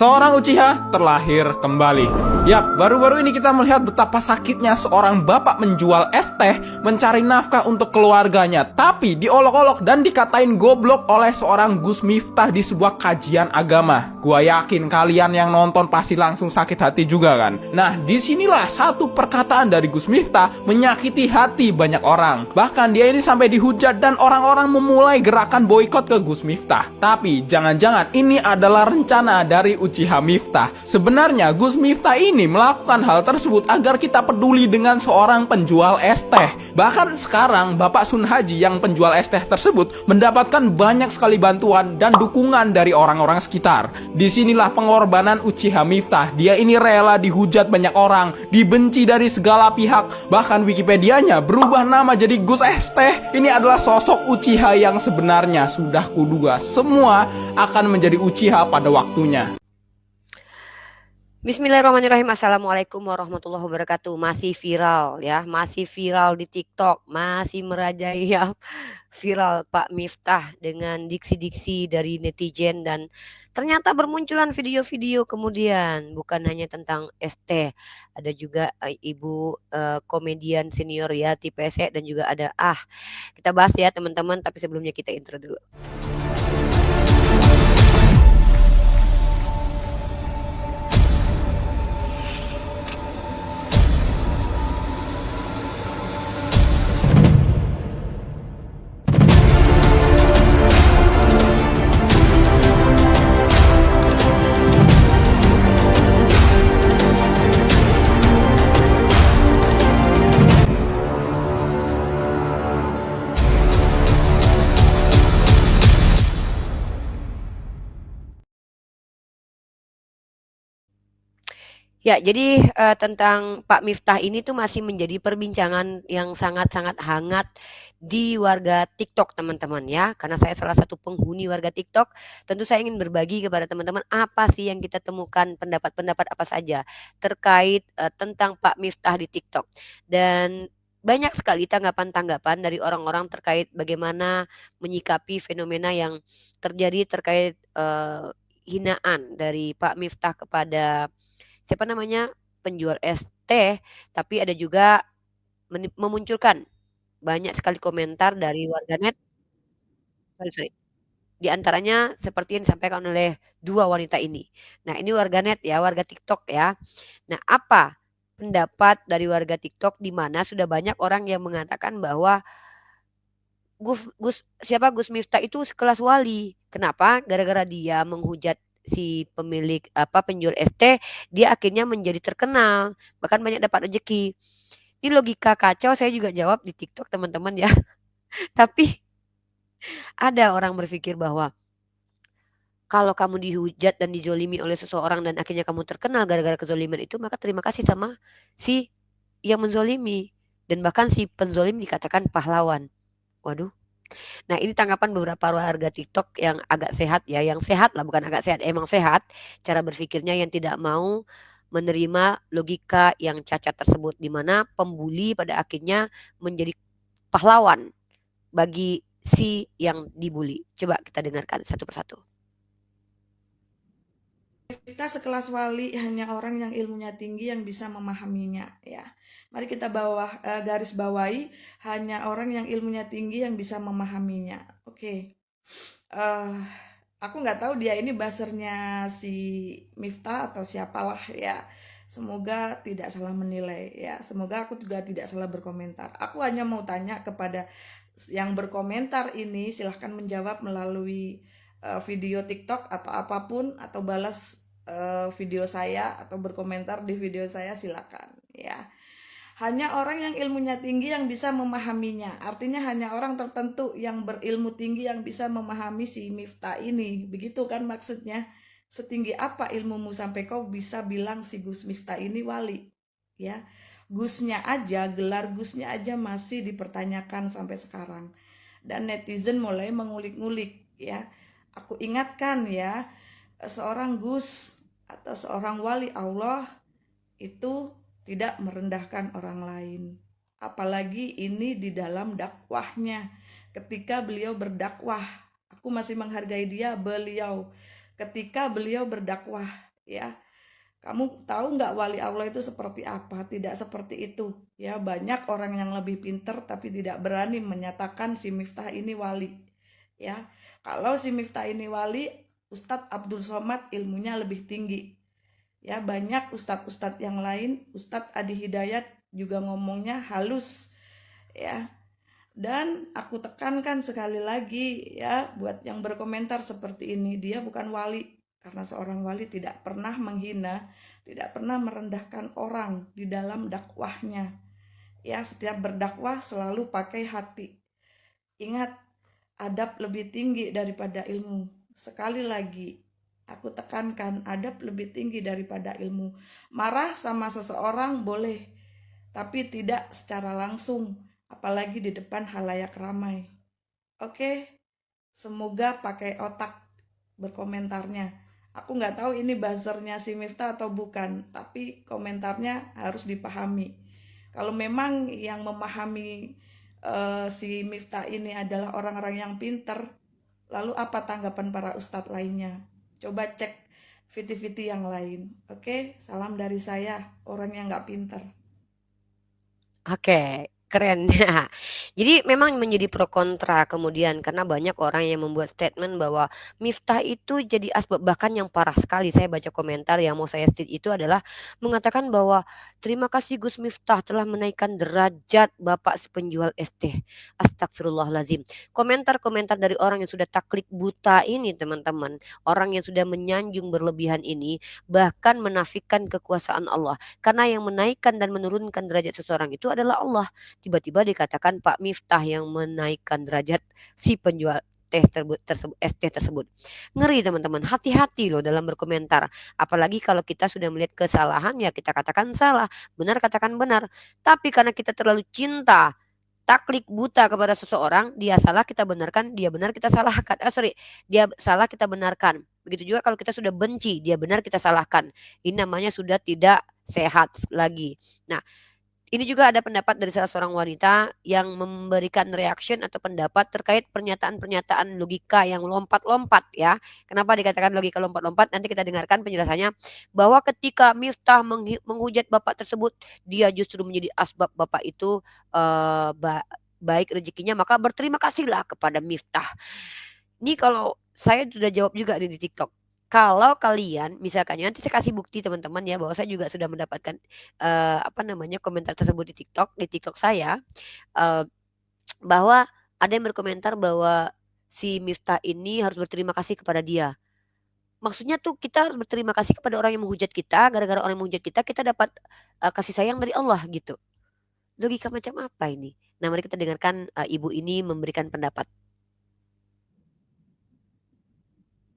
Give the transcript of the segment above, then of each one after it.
Seorang Uchiha terlahir kembali. Yap, baru-baru ini kita melihat betapa sakitnya seorang bapak menjual es teh mencari nafkah untuk keluarganya, tapi diolok-olok dan dikatain goblok oleh seorang Gus Miftah di sebuah kajian agama. Gua yakin kalian yang nonton pasti langsung sakit hati juga kan. Nah, disinilah satu perkataan dari Gus Miftah menyakiti hati banyak orang. Bahkan dia ini sampai dihujat dan orang-orang memulai gerakan boikot ke Gus Miftah. Tapi jangan-jangan ini adalah rencana dari Uchiha Miftah. Sebenarnya Gus Miftah ini melakukan hal tersebut agar kita peduli dengan seorang penjual es teh. Bahkan sekarang Bapak Sun Haji yang penjual es teh tersebut mendapatkan banyak sekali bantuan dan dukungan dari orang-orang sekitar. Disinilah pengorbanan Uchiha Miftah. Dia ini rela dihujat banyak orang, dibenci dari segala pihak. Bahkan Wikipedianya berubah nama jadi Gus Es Teh. Ini adalah sosok Uchiha yang sebenarnya. Sudah kuduga semua akan menjadi Uchiha pada waktunya. Bismillahirrahmanirrahim. Assalamualaikum warahmatullahi wabarakatuh. Masih viral ya, masih viral di TikTok, masih merajai viral Pak Miftah dengan diksi-diksi dari netizen, dan ternyata bermunculan video-video kemudian bukan hanya tentang ST, ada juga ibu komedian senior ya TPS, dan juga ada kita bahas ya teman-teman, tapi sebelumnya kita intro dulu. Ya, jadi tentang Pak Miftah ini tuh masih menjadi perbincangan yang sangat-sangat hangat di warga TikTok, teman-teman ya. Karena saya salah satu penghuni warga TikTok, tentu saya ingin berbagi kepada teman-teman apa sih yang kita temukan, pendapat-pendapat apa saja terkait tentang Pak Miftah di TikTok. Dan banyak sekali tanggapan-tanggapan dari orang-orang terkait bagaimana menyikapi fenomena yang terjadi terkait hinaan dari Pak Miftah kepada siapa namanya, penjual es teh, tapi ada juga memunculkan banyak sekali komentar dari warganet, sorry, di antaranya seperti yang disampaikan oleh dua wanita ini. Nah, ini warganet ya, warga TikTok ya. Nah, apa pendapat dari warga TikTok di mana sudah banyak orang yang mengatakan bahwa Gus Miftah itu sekelas wali. Kenapa? Gara-gara dia menghujat si pemilik penjual ST, dia akhirnya menjadi terkenal, bahkan banyak dapat rezeki. Ini logika kacau, saya juga jawab di TikTok teman-teman ya. Tapi ada orang berpikir bahwa kalau kamu dihujat dan dijolimi oleh seseorang dan akhirnya kamu terkenal gara-gara kezoliman itu, maka terima kasih sama si yang menzolimi. Dan bahkan si penzolim dikatakan pahlawan. Waduh. Nah, ini tanggapan beberapa warga TikTok yang agak sehat ya, yang sehat lah, bukan agak sehat, emang sehat cara berpikirnya, yang tidak mau menerima logika yang cacat tersebut, di mana pembuli pada akhirnya menjadi pahlawan bagi si yang dibully. Coba kita dengarkan satu persatu. Kita sekelas wali hanya orang yang ilmunya tinggi yang bisa memahaminya ya. Mari kita garis bawahi hanya orang yang ilmunya tinggi yang bisa memahaminya. Oke. Eh, aku nggak tahu dia ini buzzernya si Miftah atau siapalah ya. Semoga tidak salah menilai ya. Semoga aku juga tidak salah berkomentar. Aku hanya mau tanya kepada yang berkomentar ini, silahkan menjawab melalui video TikTok atau apapun, atau balas video saya atau berkomentar di video saya, silakan ya. Hanya orang yang ilmunya tinggi yang bisa memahaminya. Artinya hanya orang tertentu yang berilmu tinggi yang bisa memahami si Miftah ini. Begitu kan maksudnya? Setinggi apa ilmumu sampai kau bisa bilang si Gus Miftah ini wali? Ya. Gusnya aja, gelar Gusnya aja masih dipertanyakan sampai sekarang. Dan netizen mulai mengulik-ngulik ya. Aku ingatkan ya, seorang Gus atau seorang wali Allah itu tidak merendahkan orang lain. Apalagi ini di dalam dakwahnya. Ketika beliau berdakwah, aku masih menghargai dia, ketika beliau berdakwah ya. Kamu tahu nggak wali Allah itu seperti apa? Tidak seperti itu. Ya, banyak orang yang lebih pinter tapi tidak berani menyatakan si Miftah ini wali. Ya, kalau si Miftah ini wali, Ustadz Abdul Somad ilmunya lebih tinggi. Ya, banyak ustadz-ustadz yang lain, Ustadz Adi Hidayat juga ngomongnya halus. Ya, dan aku tekankan sekali lagi ya, buat yang berkomentar seperti ini, dia bukan wali. Karena seorang wali tidak pernah menghina, tidak pernah merendahkan orang di dalam dakwahnya. Ya, setiap berdakwah selalu pakai hati. Ingat, adab lebih tinggi daripada ilmu. Sekali lagi, aku tekankan, adab lebih tinggi daripada ilmu. Marah sama seseorang boleh, tapi tidak secara langsung, apalagi di depan halayak ramai. Oke, semoga pakai otak berkomentarnya. Aku nggak tahu ini buzzernya si Miftah atau bukan, tapi komentarnya harus dipahami. Kalau memang yang memahami si Miftah ini adalah orang-orang yang pinter, lalu apa tanggapan para ustadz lainnya? Coba cek viti-viti yang lain. Oke, salam dari saya, orang yang nggak pinter. Oke, keren. Jadi memang menjadi pro kontra kemudian karena banyak orang yang membuat statement bahwa Miftah itu jadi asbab, bahkan yang parah sekali saya baca komentar yang mau saya state itu adalah mengatakan bahwa terima kasih Gus Miftah telah menaikkan derajat Bapak si penjual es teh. Astagfirullahalazim. Komentar-komentar dari orang yang sudah taklid buta ini teman-teman, orang yang sudah menyanjung berlebihan ini bahkan menafikan kekuasaan Allah. Karena yang menaikkan dan menurunkan derajat seseorang itu adalah Allah. Tiba-tiba dikatakan Pak Miftah yang menaikkan derajat si penjual es teh tersebut. Ngeri teman-teman, hati-hati loh dalam berkomentar. Apalagi kalau kita sudah melihat kesalahan ya kita katakan salah, benar katakan benar. Tapi karena kita terlalu cinta taklid buta kepada seseorang, dia salah kita benarkan, dia benar kita salahkan. Dia salah kita benarkan. Begitu juga kalau kita sudah benci, dia benar kita salahkan. Ini namanya sudah tidak sehat lagi. Nah, ini juga ada pendapat dari salah seorang wanita yang memberikan reaction atau pendapat terkait pernyataan-pernyataan logika yang lompat-lompat ya. Kenapa dikatakan logika lompat-lompat? Nanti kita dengarkan penjelasannya bahwa ketika Miftah menghujat bapak tersebut, dia justru menjadi asbab bapak itu baik rezekinya, maka berterima kasihlah kepada Miftah. Ini kalau saya sudah jawab juga di TikTok. Kalau kalian misalkan nanti saya kasih bukti teman-teman ya bahwa saya juga sudah mendapatkan komentar tersebut di TikTok saya bahwa ada yang berkomentar bahwa si Miftah ini harus berterima kasih kepada dia. Maksudnya tuh kita harus berterima kasih kepada orang yang menghujat kita, gara-gara orang yang menghujat kita dapat kasih sayang dari Allah gitu. Logika macam apa ini? Nah, mari kita dengarkan ibu ini memberikan pendapat.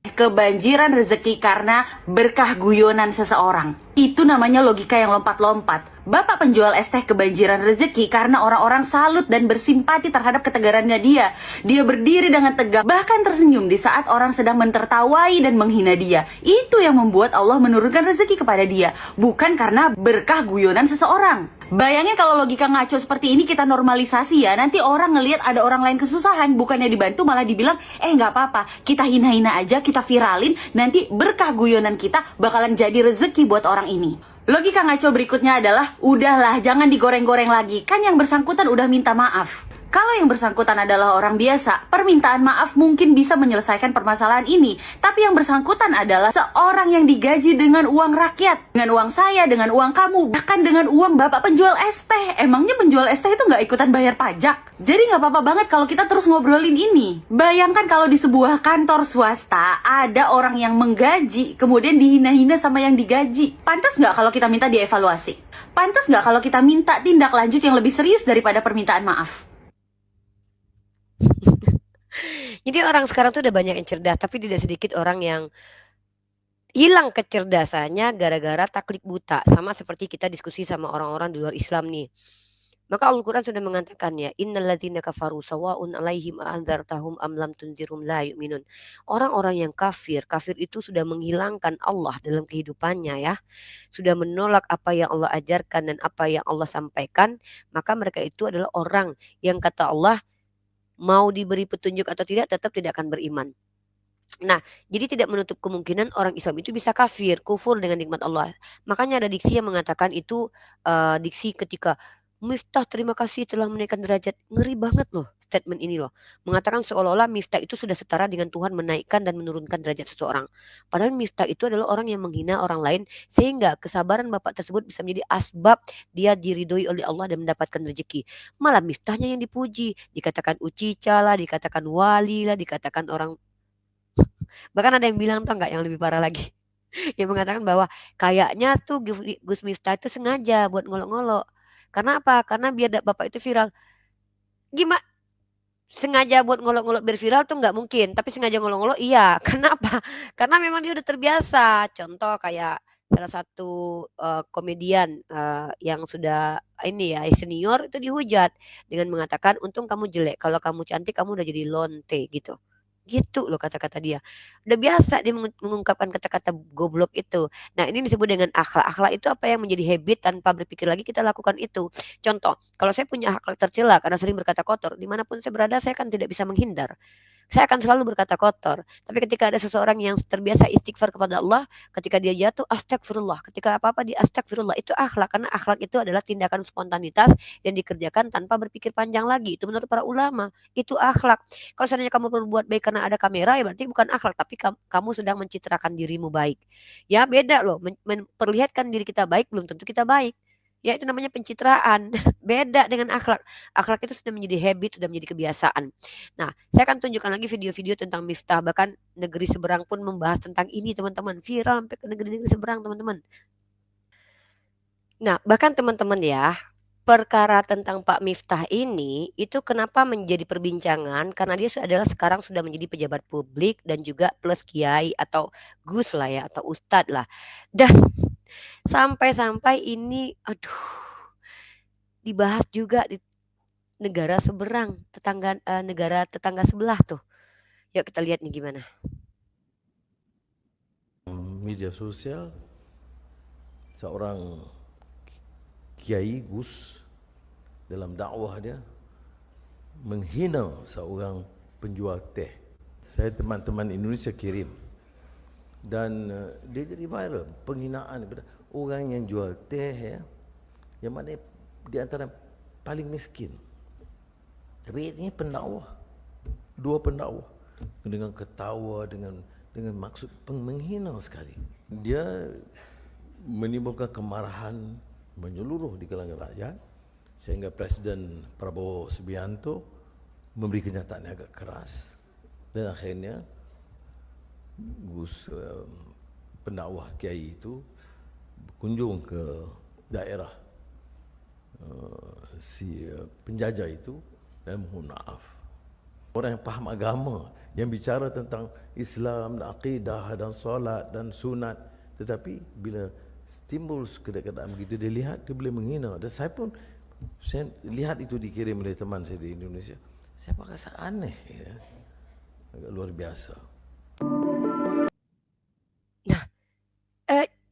Kebanjiran rezeki karena berkah guyonan seseorang. Itu namanya logika yang lompat-lompat. Bapak penjual es teh kebanjiran rezeki karena orang-orang salut dan bersimpati terhadap ketegarannya dia. Dia berdiri dengan tegak, bahkan tersenyum di saat orang sedang mentertawai dan menghina dia. Itu yang membuat Allah menurunkan rezeki kepada dia, bukan karena berkah guyonan seseorang. Bayangin kalau logika ngaco seperti ini kita normalisasi ya. Nanti orang ngelihat ada orang lain kesusahan, bukannya dibantu malah dibilang, nggak apa-apa, kita hina-hina aja, kita viralin, nanti berkah guyonan kita bakalan jadi rezeki buat orang ini. Logika ngaco berikutnya adalah, udahlah jangan digoreng-goreng lagi, kan yang bersangkutan udah minta maaf. Kalau yang bersangkutan adalah orang biasa, permintaan maaf mungkin bisa menyelesaikan permasalahan ini. Tapi yang bersangkutan adalah seorang yang digaji dengan uang rakyat. Dengan uang saya, dengan uang kamu, bahkan dengan uang bapak penjual es teh. Emangnya penjual es teh itu nggak ikutan bayar pajak? Jadi nggak apa-apa banget kalau kita terus ngobrolin ini. Bayangkan kalau di sebuah kantor swasta, ada orang yang menggaji, kemudian dihina-hina sama yang digaji. Pantas nggak kalau kita minta dievaluasi? Pantas nggak kalau kita minta tindak lanjut yang lebih serius daripada permintaan maaf? Jadi orang sekarang tuh udah banyak yang cerdas, tapi tidak sedikit orang yang hilang kecerdasannya gara-gara taklid buta. Sama seperti kita diskusi sama orang-orang di luar Islam nih. Maka Al-Quran sudah mengatakan ya, innalladzina kafaru sawa'un alaihim a'anzartahum am lam tunzirhum la yu'minun. Orang-orang yang kafir itu sudah menghilangkan Allah dalam kehidupannya ya. Sudah menolak apa yang Allah ajarkan dan apa yang Allah sampaikan, maka mereka itu adalah orang yang kata Allah mau diberi petunjuk atau tidak tetap tidak akan beriman. Nah, jadi tidak menutup kemungkinan orang Islam itu bisa kafir, kufur dengan nikmat Allah. Makanya ada diksi yang mengatakan itu, diksi ketika, "Miftah terima kasih telah menaikkan derajat." Ngeri banget loh statement ini loh. Mengatakan seolah-olah Miftah itu sudah setara dengan Tuhan menaikkan dan menurunkan derajat seseorang. Padahal Miftah itu adalah orang yang menghina orang lain sehingga kesabaran bapak tersebut bisa menjadi asbab dia diridhoi oleh Allah dan mendapatkan rezeki. Malah Miftahnya yang dipuji, dikatakan ucica lah, dikatakan wali lah, dikatakan orang. Bahkan ada yang bilang tau nggak yang lebih parah lagi? Yang mengatakan bahwa kayaknya tuh Gus Miftah itu sengaja buat ngolok-ngolok. Karena apa? Karena biar bapak itu viral. Gimana? Sengaja buat ngolok-ngolok biar viral tuh nggak mungkin. Tapi sengaja ngolok-ngolok iya. Karena apa? Karena memang dia udah terbiasa. Contoh kayak salah satu komedian yang sudah ini ya senior itu dihujat dengan mengatakan untung kamu jelek kalau kamu cantik kamu udah jadi lonte gitu. Gitu loh kata-kata dia. Udah biasa dia mengungkapkan kata-kata goblok itu. Nah, ini disebut dengan akhlak. Akhlak itu apa yang menjadi habit tanpa berpikir lagi kita lakukan itu. Contoh, kalau saya punya akhlak tercela karena sering berkata kotor, dimanapun saya berada saya kan tidak bisa menghindar. Saya akan selalu berkata kotor. Tapi ketika ada seseorang yang terbiasa istighfar kepada Allah, ketika dia jatuh astagfirullah, ketika apa-apa dia astagfirullah, itu akhlak. Karena akhlak itu adalah tindakan spontanitas yang dikerjakan tanpa berpikir panjang lagi. Itu menurut para ulama, itu akhlak. Kalau seandainya kamu berbuat baik karena ada kamera, ya berarti bukan akhlak, tapi kamu sedang mencitrakan dirimu baik. Ya beda loh, memperlihatkan diri kita baik belum tentu kita baik. Ya itu namanya pencitraan. Beda dengan akhlak. Akhlak itu sudah menjadi habit, sudah menjadi kebiasaan. Nah, saya akan tunjukkan lagi video-video tentang Miftah. Bahkan negeri seberang pun membahas tentang ini, teman-teman. Viral sampai ke negeri-negeri seberang, teman-teman. Nah, bahkan teman-teman ya, perkara tentang Pak Miftah ini itu kenapa menjadi perbincangan karena dia adalah sekarang sudah menjadi pejabat publik dan juga plus kiai atau gus lah ya atau ustadz lah. Dan sampai-sampai ini aduh dibahas juga di negara seberang, negara tetangga sebelah tuh. Yuk kita lihat nih gimana. Media sosial seorang kiai Gus dalam dakwah dia menghina seorang penjual teh. Saya teman-teman Indonesia kirim dan dia jadi viral penghinaan kepada orang yang jual teh ya, yang mana di antara paling miskin. Tapi ini pendakwah, dua pendakwah dengan ketawa dengan maksud menghina sekali. Dia menimbulkan kemarahan menyeluruh di kalangan rakyat sehingga Presiden Prabowo Subianto memberi kenyataan yang agak keras dan akhirnya Gus pendakwah kiai itu berkunjung ke daerah si penjajah itu dan mohon maaf. Orang yang paham agama, yang bicara tentang Islam, akidah dan solat dan sunat, tetapi bila timbul keadaan begitu dia lihat, dia boleh menghina. Dan saya pun saya lihat itu dikirim oleh teman saya di Indonesia. Saya rasa aneh ya. Agak luar biasa. Nah,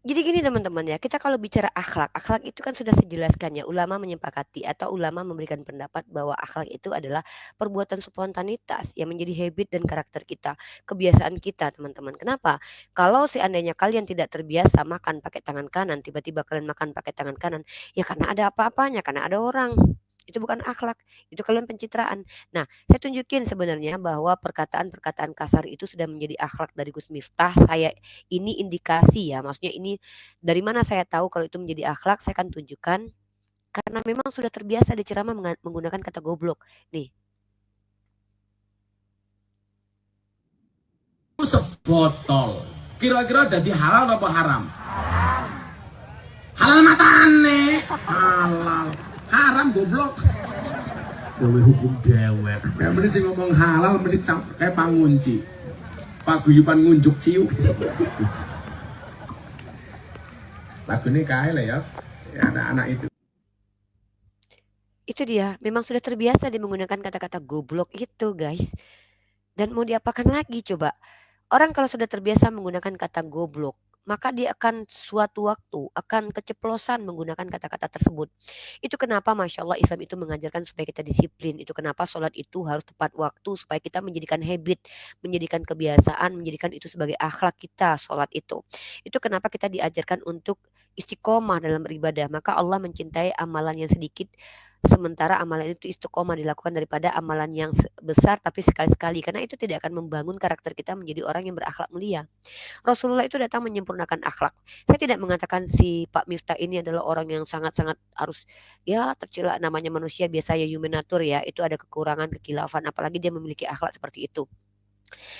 jadi gini teman-teman ya, kita kalau bicara akhlak itu kan sudah sejelaskannya. Ulama menyepakati atau ulama memberikan pendapat bahwa akhlak itu adalah perbuatan spontanitas yang menjadi habit dan karakter kita, kebiasaan kita teman-teman. Kenapa? Kalau seandainya kalian tidak terbiasa makan pakai tangan kanan, tiba-tiba kalian makan pakai tangan kanan, ya karena ada apa-apanya, karena ada orang. Itu bukan akhlak, itu kalian pencitraan. Nah, saya tunjukin sebenarnya bahwa perkataan-perkataan kasar itu sudah menjadi akhlak dari Gus Miftah. Ini indikasi ya, maksudnya ini dari mana saya tahu kalau itu menjadi akhlak, saya akan tunjukkan. Karena memang sudah terbiasa diceramah menggunakan kata goblok. Nih. Sebotol. Kira-kira jadi halal apa haram? Halal matane. Halal. Haram goblok. Dewe hukum dewek. Ya mending sing ngomong halal mending kayak pangunci. Paguyuban ngunjuk ciu. Lagu ini kae lah ya. Anak-anak itu. Itu dia, memang sudah terbiasa dia menggunakan kata-kata goblok itu, guys. Dan mau diapakan lagi coba? Orang kalau sudah terbiasa menggunakan kata goblok, maka dia akan suatu waktu akan keceplosan menggunakan kata-kata tersebut. Itu kenapa Masya Allah Islam itu mengajarkan supaya kita disiplin. Itu kenapa sholat itu harus tepat waktu supaya kita menjadikan habit, menjadikan kebiasaan, menjadikan itu sebagai akhlak kita sholat itu. Itu kenapa kita diajarkan untuk istiqomah dalam beribadah. Maka Allah mencintai amalan yang sedikit sementara amalan itu istiqomah dilakukan daripada amalan yang besar tapi sekali-sekali, karena itu tidak akan membangun karakter kita menjadi orang yang berakhlak mulia. Rasulullah itu datang menyempurnakan akhlak. Saya tidak mengatakan si Pak Miftah ini adalah orang yang sangat-sangat harus ya tercela, namanya manusia biasa ya, human nature ya, itu ada kekurangan, kekilafan, apalagi dia memiliki akhlak seperti itu.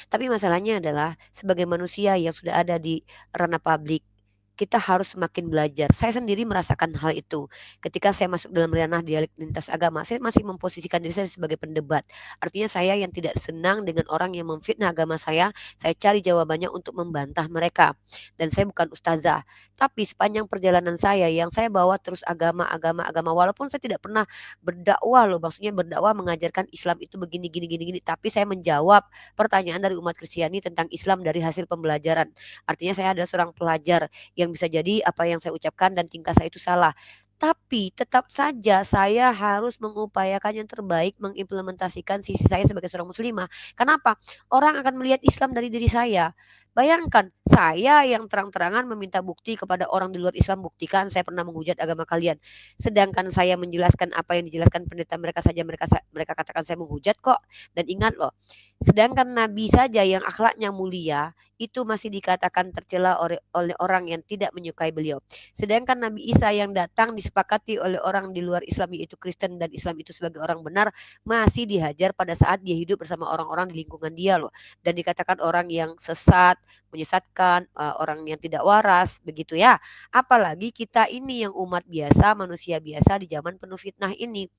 Tapi masalahnya adalah sebagai manusia yang sudah ada di ranah publik, kita harus semakin belajar. Saya sendiri merasakan hal itu. Ketika saya masuk dalam ranah dialek lintas agama, saya masih memposisikan diri saya sebagai pendebat. Artinya saya yang tidak senang dengan orang yang memfitnah agama saya cari jawabannya untuk membantah mereka. Dan saya bukan ustazah. Tapi sepanjang perjalanan saya yang saya bawa terus agama, walaupun saya tidak pernah berdakwah loh, maksudnya berdakwah mengajarkan Islam itu begini gini gini gini, tapi saya menjawab pertanyaan dari umat Kristiani tentang Islam dari hasil pembelajaran. Artinya saya adalah seorang pelajar yang bisa jadi apa yang saya ucapkan dan tingkah saya itu salah. Tapi tetap saja saya harus mengupayakan yang terbaik mengimplementasikan sisi saya sebagai seorang muslimah. Kenapa? Orang akan melihat Islam dari diri saya. Bayangkan, saya yang terang-terangan meminta bukti kepada orang di luar Islam, buktikan saya pernah menghujat agama kalian. Sedangkan saya menjelaskan apa yang dijelaskan pendeta mereka saja, mereka katakan saya menghujat kok. Dan ingat loh, sedangkan Nabi saja yang akhlaknya mulia, itu masih dikatakan tercela oleh orang yang tidak menyukai beliau. Sedangkan Nabi Isa yang datang disepakati oleh orang di luar Islam, yaitu Kristen dan Islam itu sebagai orang benar, masih dihajar pada saat dia hidup bersama orang-orang di lingkungan dia loh. Dan dikatakan orang yang sesat, menyesatkan, orang yang tidak waras, begitu ya. Apalagi kita ini yang umat biasa, manusia biasa di zaman penuh fitnah ini.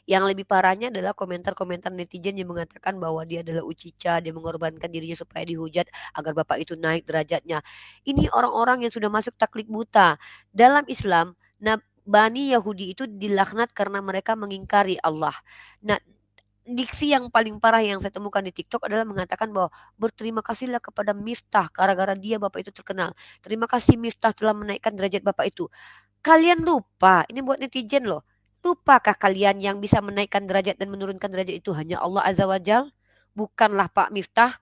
Yang lebih parahnya adalah komentar-komentar netizen yang mengatakan bahwa dia adalah ucica, dia mengorbankan dirinya supaya dihujat agar bapak itu naik derajatnya. Ini orang-orang yang sudah masuk taklid buta. Dalam Islam, Bani Yahudi itu dilaknat karena mereka mengingkari Allah. Nah, diksi yang paling parah yang saya temukan di TikTok adalah mengatakan bahwa berterima kasihlah kepada Miftah gara-gara dia bapak itu terkenal. Terima kasih Miftah telah menaikkan derajat bapak itu. Kalian lupa, ini buat netizen loh. Lupakah kalian yang bisa menaikkan derajat dan menurunkan derajat itu hanya Allah Azza wa Jal? Bukanlah Pak Miftah.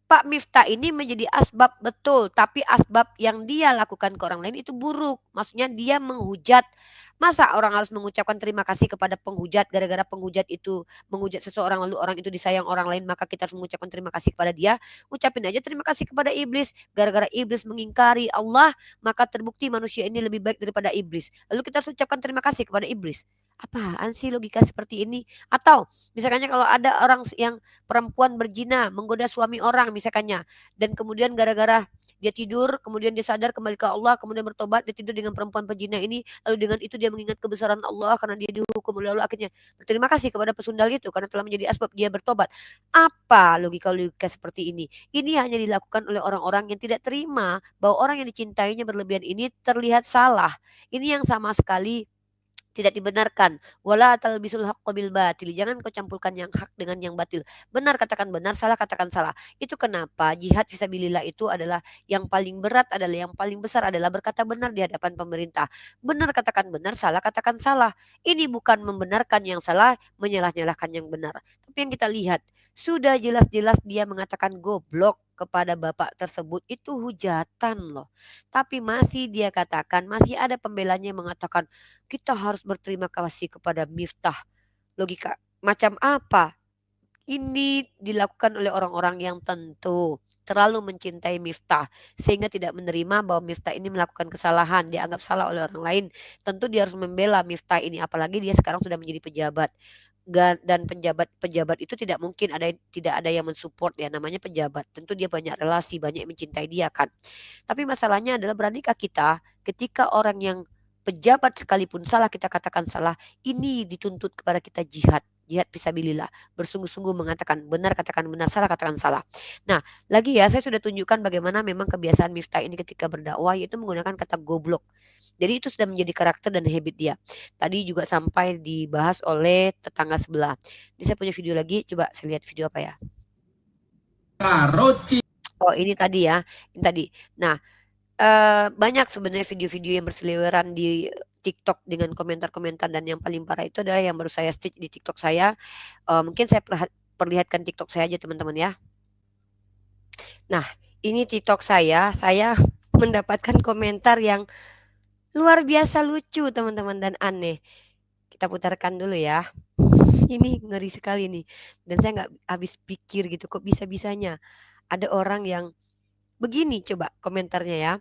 Pak Miftah ini menjadi asbab betul, tapi asbab yang dia lakukan ke orang lain itu buruk. Maksudnya dia menghujat. Masa orang harus mengucapkan terima kasih kepada penghujat gara-gara penghujat itu menghujat seseorang lalu orang itu disayang orang lain, maka kita harus mengucapkan terima kasih kepada dia. Ucapin aja terima kasih kepada iblis. Gara-gara iblis mengingkari Allah, maka terbukti manusia ini lebih baik daripada iblis. Lalu kita harus ucapkan terima kasih kepada iblis. Apaan sih logika seperti ini? Atau misalnya kalau ada orang yang perempuan berzina menggoda suami orang misalkannya, dan kemudian gara-gara dia tidur, kemudian dia sadar kembali ke Allah, kemudian bertobat, dia tidur dengan perempuan pezina ini, lalu dengan itu dia mengingat kebesaran Allah karena dia dihukum, lalu akhirnya berterima kasih kepada pesundal itu karena telah menjadi asbab dia bertobat. Apa logika-logika seperti ini? Ini hanya dilakukan oleh orang-orang yang tidak terima bahwa orang yang dicintainya berlebihan ini terlihat salah. Ini yang sama sekali tidak dibenarkan. Wala talbisul haqqo bil batil. Jangan kau campurkan yang hak dengan yang batil. Benar katakan benar, salah katakan salah. Itu kenapa jihad fisabilillah itu adalah yang paling berat, adalah yang paling besar adalah berkata benar di hadapan pemerintah. Benar katakan benar, salah katakan salah. Ini bukan membenarkan yang salah, menyalah-nyalahkan yang benar. Tapi yang kita lihat, sudah jelas-jelas dia mengatakan goblok kepada bapak tersebut, itu hujatan loh. Tapi masih dia katakan, masih ada pembelanya yang mengatakan kita harus berterima kasih kepada Miftah. Logika macam apa? Ini dilakukan oleh orang-orang yang tentu terlalu mencintai Miftah sehingga tidak menerima bahwa Miftah ini melakukan kesalahan, dianggap salah oleh orang lain. Tentu dia harus membela Miftah ini, apalagi dia sekarang sudah menjadi pejabat. Dan pejabat itu tidak mungkin tidak ada yang mensupport ya, namanya pejabat. Tentu dia banyak relasi, banyak yang mencintai dia kan. Tapi masalahnya adalah beranikah kita ketika orang yang pejabat sekalipun salah kita katakan salah, ini dituntut kepada kita jihad fisabilillah, bersungguh-sungguh mengatakan benar katakan benar, salah katakan salah. Nah, lagi ya saya sudah tunjukkan bagaimana memang kebiasaan Miftah ini ketika berdakwah yaitu menggunakan kata goblok. Jadi itu sudah menjadi karakter dan habit dia. Tadi juga sampai dibahas oleh tetangga sebelah. Ini saya punya video lagi, coba saya lihat video apa ya. Karo Oh ini tadi ya, ini tadi. Nah, Banyak sebenarnya video-video yang berseliweran di TikTok dengan komentar-komentar dan yang paling parah itu adalah yang baru saya stitch di TikTok saya, mungkin saya perlihatkan TikTok saya aja teman-teman ya. Nah, ini TikTok saya mendapatkan komentar yang luar biasa lucu teman-teman dan aneh. Kita putarkan dulu ya. Ini ngeri sekali nih, dan saya nggak habis pikir gitu, kok bisa-bisanya ada orang yang begini, coba komentarnya ya.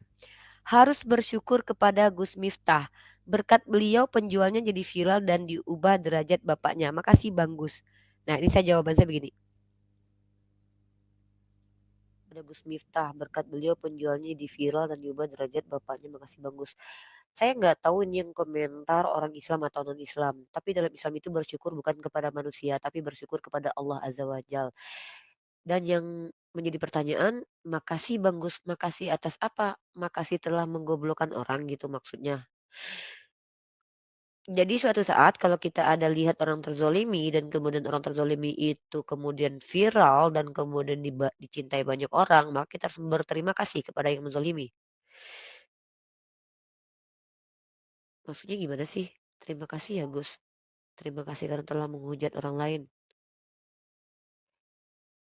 Harus bersyukur kepada Gus Miftah. Berkat beliau penjualnya jadi viral dan diubah derajat bapaknya. Makasih Bang Gus. Nah, ini jawaban saya begini. Ada Gus Miftah, berkat beliau penjualnya jadi viral dan diubah derajat bapaknya. Makasih Bang Gus. Saya nggak tahu ini yang komentar orang Islam atau non Islam. Tapi dalam Islam itu bersyukur bukan kepada manusia, tapi bersyukur kepada Allah Azza wa Jal. Dan yang menjadi pertanyaan, makasih Bang Gus, makasih atas apa? Makasih telah menggoblokkan orang gitu maksudnya. Jadi suatu saat kalau kita ada lihat orang terzolimi dan kemudian orang terzolimi itu kemudian viral dan kemudian dicintai banyak orang, maka kita harus berterima kasih kepada yang menzolimi. Maksudnya gimana sih? Terima kasih ya Gus. Terima kasih karena telah menghujat orang lain.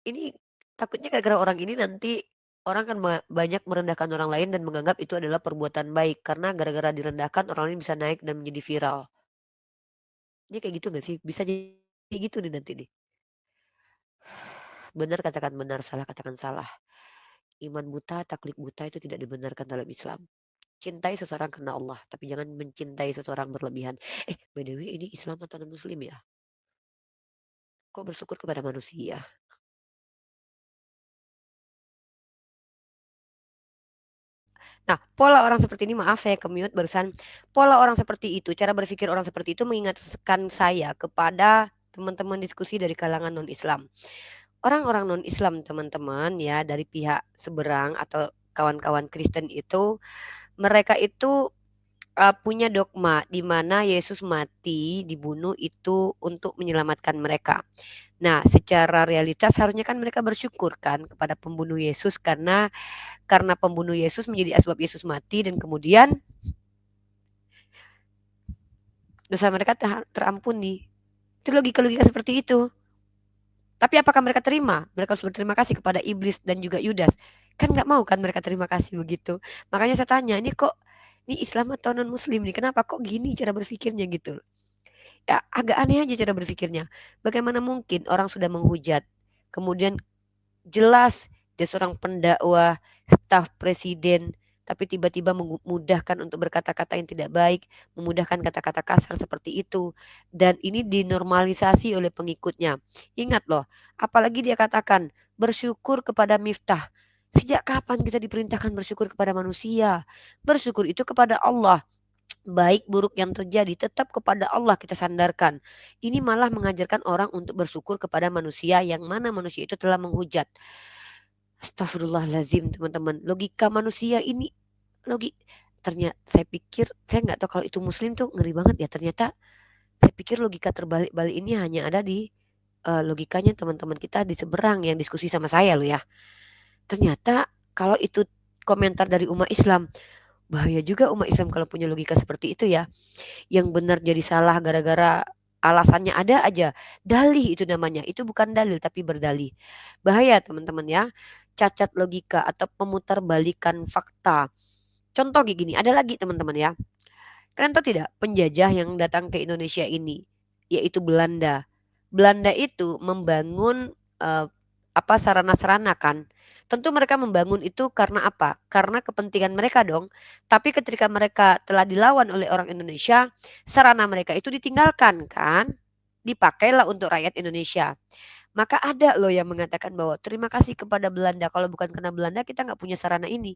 Ini takutnya gara-gara orang ini nanti orang kan banyak merendahkan orang lain dan menganggap itu adalah perbuatan baik. Karena gara-gara direndahkan orang lain bisa naik dan menjadi viral. Ini kayak gitu gak sih? Bisa jadi kayak gitu nih nanti nih. Benar katakan benar, salah katakan salah. Iman buta, taklid buta itu tidak dibenarkan dalam Islam. Cintai seseorang karena Allah, tapi jangan mencintai seseorang berlebihan. By the way, ini Islam atau non-Muslim ya? Kok bersyukur kepada manusia? Nah, pola orang seperti ini, maaf saya ke-mute barusan. Pola orang seperti itu, cara berpikir orang seperti itu mengingatkan saya kepada teman-teman diskusi dari kalangan non-Islam. Orang-orang non-Islam teman-teman ya dari pihak seberang atau kawan-kawan Kristen itu, mereka itu punya dogma di mana Yesus mati, dibunuh itu untuk menyelamatkan mereka. Nah, secara realitas harusnya kan mereka bersyukur kan kepada pembunuh Yesus karena pembunuh Yesus menjadi asbab Yesus mati dan kemudian dosa mereka terampuni. Itu logika-logika seperti itu. Tapi apakah mereka terima? Mereka harus berterima kasih kepada iblis dan juga Yudas. Kan nggak mau kan mereka terima kasih begitu. Makanya saya tanya, ini kok ini Islam atau non Muslim nih? Kenapa kok gini cara berpikirnya gitu? Ya agak aneh aja cara berpikirnya. Bagaimana mungkin orang sudah menghujat, kemudian jelas dia seorang pendakwah, staf presiden, tapi tiba-tiba memudahkan untuk berkata-kata yang tidak baik, memudahkan kata-kata kasar seperti itu. Dan ini dinormalisasi oleh pengikutnya. Ingat loh, apalagi dia katakan bersyukur kepada Miftah. Sejak kapan kita diperintahkan bersyukur kepada manusia? Bersyukur itu kepada Allah. Baik buruk yang terjadi tetap kepada Allah kita sandarkan. Ini malah mengajarkan orang untuk bersyukur kepada manusia yang mana manusia itu telah menghujat. Astagfirullahalazim teman-teman. Logika manusia ini ternyata saya pikir saya nggak tahu kalau itu muslim tuh ngeri banget ya. Ternyata saya pikir logika terbalik-balik ini hanya ada di logikanya teman-teman kita di seberang yang diskusi sama saya loh ya. Ternyata kalau itu komentar dari umat Islam, bahaya juga umat Islam kalau punya logika seperti itu ya. Yang benar jadi salah gara-gara alasannya ada aja. Dalih itu namanya. Itu bukan dalil tapi berdalih. Bahaya teman-teman ya. Cacat logika atau pemutarbalikan fakta. Contoh kayak gini, ada lagi teman-teman ya. Kalian tahu tidak penjajah yang datang ke Indonesia ini, yaitu Belanda. Belanda itu membangun sarana-sarana kan. Tentu mereka membangun itu karena apa? Karena kepentingan mereka dong. Tapi ketika mereka telah dilawan oleh orang Indonesia, sarana mereka itu ditinggalkan kan? Dipakailah untuk rakyat Indonesia. Maka ada loh yang mengatakan bahwa terima kasih kepada Belanda. Kalau bukan karena Belanda kita nggak punya sarana ini.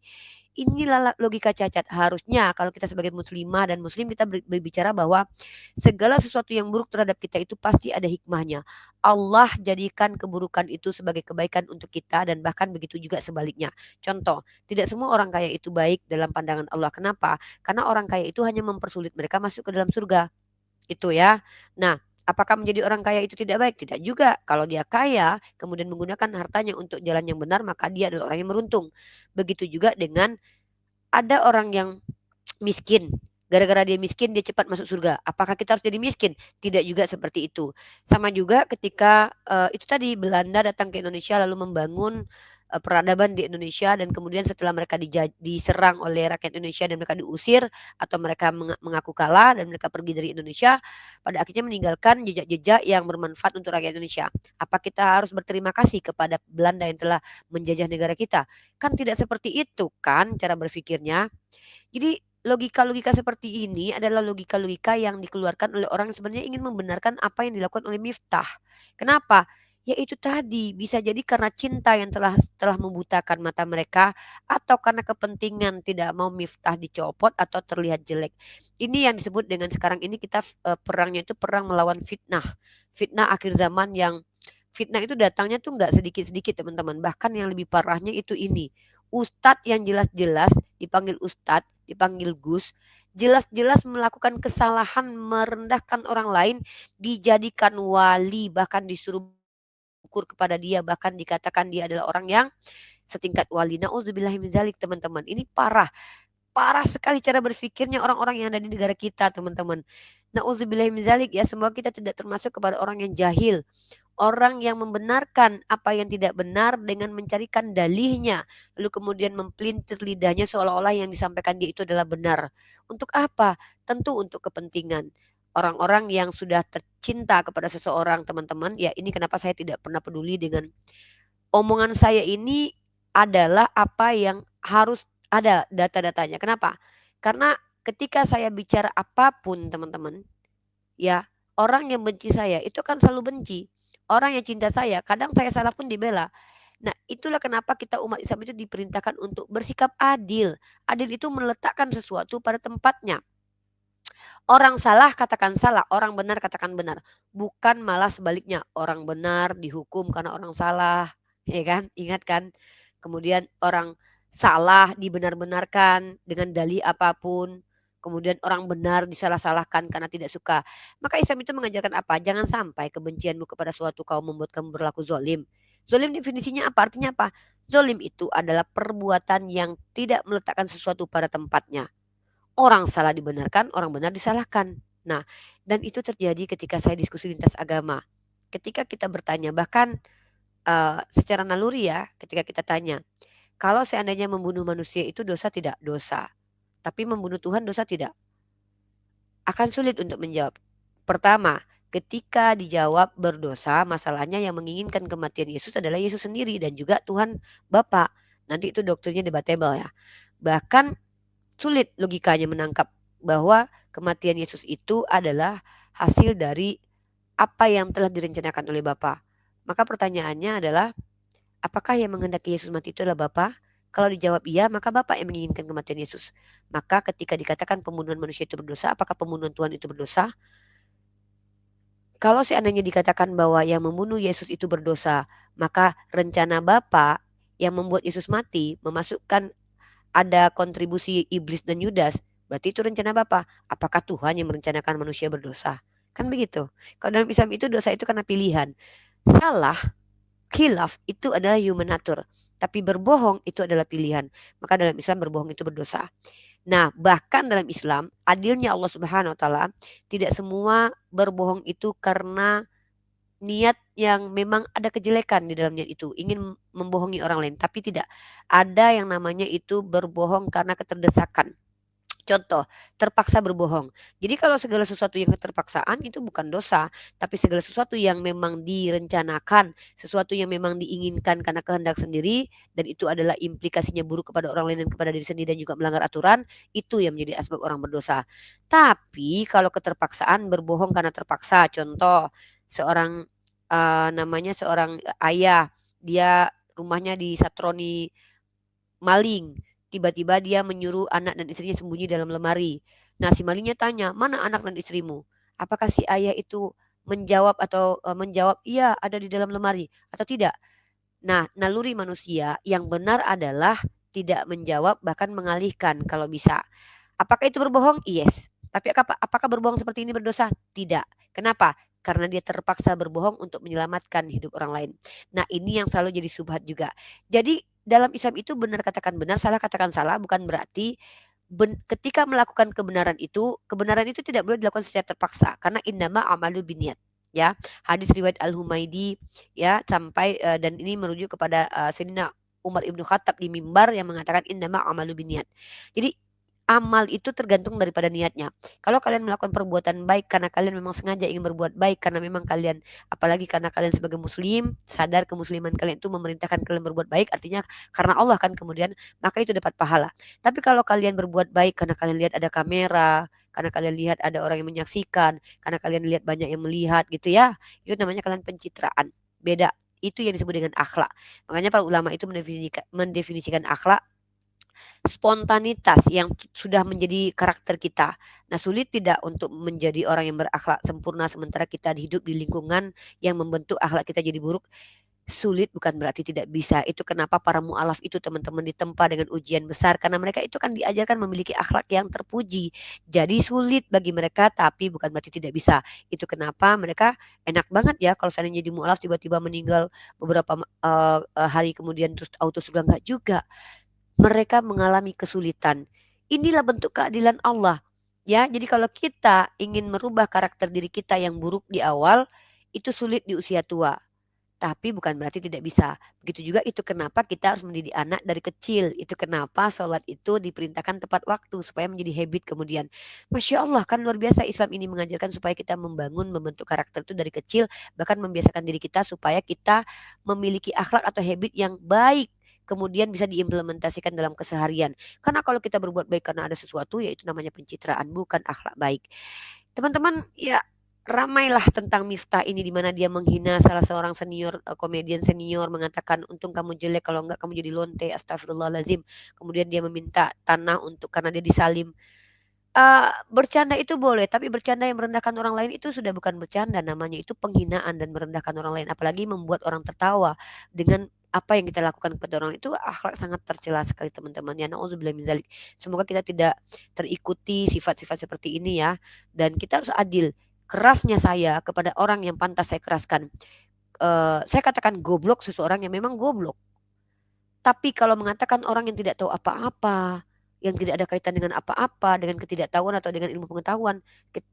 Inilah logika cacat. Harusnya kalau kita sebagai muslimah dan muslim kita berbicara bahwa segala sesuatu yang buruk terhadap kita itu pasti ada hikmahnya. Allah jadikan keburukan itu sebagai kebaikan untuk kita dan bahkan begitu juga sebaliknya. Contoh, tidak semua orang kaya itu baik dalam pandangan Allah. Kenapa? Karena orang kaya itu hanya mempersulit mereka masuk ke dalam surga. Itu ya. Nah, apakah menjadi orang kaya itu tidak baik? Tidak juga. Kalau dia kaya, kemudian menggunakan hartanya untuk jalan yang benar, maka dia adalah orang yang beruntung. Begitu juga dengan ada orang yang miskin, gara-gara dia miskin dia cepat masuk surga. Apakah kita harus jadi miskin? Tidak juga seperti itu. Sama juga ketika, itu tadi Belanda datang ke Indonesia lalu membangun, peradaban di Indonesia dan kemudian setelah mereka diserang oleh rakyat Indonesia dan mereka diusir atau mereka mengaku kalah dan mereka pergi dari Indonesia, pada akhirnya meninggalkan jejak-jejak yang bermanfaat untuk rakyat Indonesia. Apa kita harus berterima kasih kepada Belanda yang telah menjajah negara kita? Kan tidak seperti itu kan cara berpikirnya. Jadi logika-logika seperti ini adalah logika-logika yang dikeluarkan oleh orang yang sebenarnya ingin membenarkan apa yang dilakukan oleh Miftah. Kenapa? Ya itu tadi, bisa jadi karena cinta yang telah membutakan mata mereka atau karena kepentingan tidak mau Miftah dicopot atau terlihat jelek. Ini yang disebut dengan sekarang ini kita perangnya itu perang melawan fitnah. Fitnah akhir zaman yang fitnah itu datangnya tuh nggak sedikit-sedikit teman-teman. Bahkan yang lebih parahnya itu ini. Ustadz yang jelas-jelas dipanggil Ustadz, dipanggil Gus, jelas-jelas melakukan kesalahan merendahkan orang lain, dijadikan wali, bahkan disuruh ukur kepada dia, bahkan dikatakan dia adalah orang yang setingkat wali. Nauzubillahi min dzalik teman-teman. Ini parah. Parah sekali cara berpikirnya orang-orang yang ada di negara kita teman-teman. Nauzubillahi min dzalik ya, semoga kita tidak termasuk kepada orang yang jahil. Orang yang membenarkan apa yang tidak benar dengan mencarikan dalihnya, lalu kemudian mempelintir lidahnya seolah-olah yang disampaikan dia itu adalah benar. Untuk apa? Tentu untuk kepentingan orang-orang yang sudah tercinta kepada seseorang, teman-teman. Ya, ini kenapa saya tidak pernah peduli dengan omongan saya ini adalah apa yang harus ada data-datanya. Kenapa? Karena ketika saya bicara apapun, teman-teman, ya, orang yang benci saya itu kan selalu benci. Orang yang cinta saya, kadang saya salah pun dibela. Nah, itulah kenapa kita umat Islam itu diperintahkan untuk bersikap adil. Adil itu meletakkan sesuatu pada tempatnya. Orang salah katakan salah, orang benar katakan benar. Bukan malah sebaliknya, orang benar dihukum karena orang salah, ya kan? Ingat kan? Kemudian orang salah dibenar-benarkan dengan dalih apapun. Kemudian orang benar disalah-salahkan karena tidak suka. Maka Islam itu mengajarkan apa? Jangan sampai kebencianmu kepada suatu kaum membuat kamu berlaku zolim. Zolim definisinya apa? Artinya apa? Zolim itu adalah perbuatan yang tidak meletakkan sesuatu pada tempatnya. Orang salah dibenarkan, orang benar disalahkan. Nah, dan itu terjadi ketika saya diskusi lintas agama. Ketika kita bertanya, bahkan secara naluri ya, ketika kita tanya, kalau seandainya membunuh manusia itu dosa tidak? Dosa. Tapi membunuh Tuhan dosa tidak? Akan sulit untuk menjawab. Pertama, ketika dijawab berdosa, masalahnya yang menginginkan kematian Yesus adalah Yesus sendiri dan juga Tuhan Bapa. Nanti itu doktrinnya debatable ya. Bahkan sulit logikanya menangkap bahwa kematian Yesus itu adalah hasil dari apa yang telah direncanakan oleh Bapa. Maka pertanyaannya adalah, apakah yang menghendaki Yesus mati itu adalah Bapa? Kalau dijawab iya, maka Bapa yang menginginkan kematian Yesus. Maka ketika dikatakan pembunuhan manusia itu berdosa, apakah pembunuhan Tuhan itu berdosa? Kalau seandainya dikatakan bahwa yang membunuh Yesus itu berdosa, maka rencana Bapa yang membuat Yesus mati memasukkan ada kontribusi iblis dan Yudas, berarti itu rencana Bapa. Apakah Tuhan yang merencanakan manusia berdosa? Kan begitu. Kalau dalam Islam itu dosa itu karena pilihan. Salah, khilaf itu adalah human nature. Tapi berbohong itu adalah pilihan. Maka dalam Islam berbohong itu berdosa. Nah, bahkan dalam Islam, adilnya Allah Subhanahu wa taala, tidak semua berbohong itu karena niat yang memang ada kejelekan di dalam niat itu, ingin membohongi orang lain, tapi tidak. Ada yang namanya itu berbohong karena keterdesakan. Contoh, terpaksa berbohong. Jadi kalau segala sesuatu yang keterpaksaan itu bukan dosa, tapi segala sesuatu yang memang direncanakan, sesuatu yang memang diinginkan karena kehendak sendiri, dan itu adalah implikasinya buruk kepada orang lain dan kepada diri sendiri dan juga melanggar aturan, itu yang menjadi asbab orang berdosa. Tapi kalau keterpaksaan berbohong karena terpaksa, contoh seorang namanya seorang ayah, dia rumahnya disatroni maling. Tiba-tiba dia menyuruh anak dan istrinya sembunyi dalam lemari. Nah, si malingnya tanya, "Mana anak dan istrimu?" Apakah si ayah itu menjawab atau menjawab, "Iya, ada di dalam lemari," atau tidak? Nah, naluri manusia yang benar adalah tidak menjawab bahkan mengalihkan kalau bisa. Apakah itu berbohong? Yes. Tapi apakah berbohong seperti ini berdosa? Tidak. Kenapa? Karena dia terpaksa berbohong untuk menyelamatkan hidup orang lain. Nah, ini yang selalu jadi subhat juga. Jadi dalam Islam itu benar katakan benar, salah katakan salah, bukan berarti ketika melakukan kebenaran itu tidak boleh dilakukan secara terpaksa karena innama amalu biniat, ya. Hadis riwayat Al-Humaidi, ya, sampai dan ini merujuk kepada Sayyidina Umar Ibnu Khattab di mimbar yang mengatakan innama amalu biniat. Jadi amal itu tergantung daripada niatnya. Kalau kalian melakukan perbuatan baik karena kalian memang sengaja ingin berbuat baik, karena memang kalian, apalagi karena kalian sebagai muslim, sadar kemusliman kalian itu memerintahkan kalian berbuat baik, artinya karena Allah kan kemudian, maka itu dapat pahala. Tapi kalau kalian berbuat baik karena kalian lihat ada kamera, karena kalian lihat ada orang yang menyaksikan, karena kalian lihat banyak yang melihat gitu ya, itu namanya kalian pencitraan. Beda. Itu yang disebut dengan akhlak. Makanya para ulama itu mendefinisikan akhlak spontanitas yang sudah menjadi karakter kita. Nah, sulit tidak untuk menjadi orang yang berakhlak sempurna sementara kita hidup di lingkungan yang membentuk akhlak kita jadi buruk. Sulit bukan berarti tidak bisa. Itu kenapa para mu'alaf itu teman-teman ditempa dengan ujian besar karena mereka itu kan diajarkan memiliki akhlak yang terpuji. Jadi sulit bagi mereka tapi bukan berarti tidak bisa. Itu kenapa mereka enak banget ya kalau seandainya jadi mu'alaf tiba-tiba meninggal beberapa hari kemudian terus auto surga, enggak juga. Mereka mengalami kesulitan. Inilah bentuk keadilan Allah. Ya, jadi kalau kita ingin merubah karakter diri kita yang buruk di awal, itu sulit di usia tua. Tapi bukan berarti tidak bisa. Begitu juga itu kenapa kita harus mendidik anak dari kecil. Itu kenapa sholat itu diperintahkan tepat waktu supaya menjadi habit kemudian. Masya Allah kan luar biasa Islam ini mengajarkan supaya kita membentuk karakter itu dari kecil. Bahkan membiasakan diri kita supaya kita memiliki akhlak atau habit yang baik. Kemudian bisa diimplementasikan dalam keseharian. Karena kalau kita berbuat baik karena ada sesuatu, ya itu namanya pencitraan, bukan akhlak baik. Teman-teman, ya ramailah tentang Miftah ini di mana dia menghina salah seorang senior komedian senior, mengatakan untung kamu jelek kalau enggak kamu jadi lonte, astagfirullahalazim. Kemudian dia meminta tanah karena dia disalim. Bercanda itu boleh, tapi bercanda yang merendahkan orang lain itu sudah bukan bercanda, namanya itu penghinaan dan merendahkan orang lain, apalagi membuat orang tertawa dengan apa yang kita lakukan kepada orang itu akhlak sangat tercela sekali teman-teman ya. Nauzubillah min dzalik. Semoga kita tidak terikuti sifat-sifat seperti ini ya, dan kita harus adil. Kerasnya saya kepada orang yang pantas saya keraskan. Saya katakan goblok seseorang yang memang goblok. Tapi kalau mengatakan orang yang tidak tahu apa-apa, yang tidak ada kaitan dengan apa-apa, dengan ketidaktahuan atau dengan ilmu pengetahuan,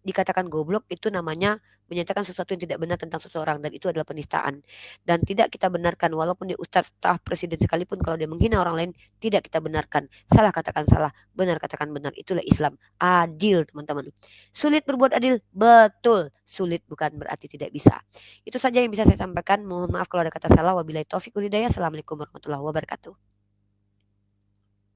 dikatakan goblok, itu namanya menyatakan sesuatu yang tidak benar tentang seseorang dan itu adalah penistaan. Dan tidak kita benarkan walaupun dia ustadz, staf, presiden sekalipun kalau dia menghina orang lain, tidak kita benarkan. Salah katakan salah, benar katakan benar. Itulah Islam. Adil, teman-teman. Sulit berbuat adil? Betul. Sulit bukan berarti tidak bisa. Itu saja yang bisa saya sampaikan. Mohon maaf kalau ada kata salah. Wabillahi taufiq wal hidayah. Assalamualaikum warahmatullahi wabarakatuh.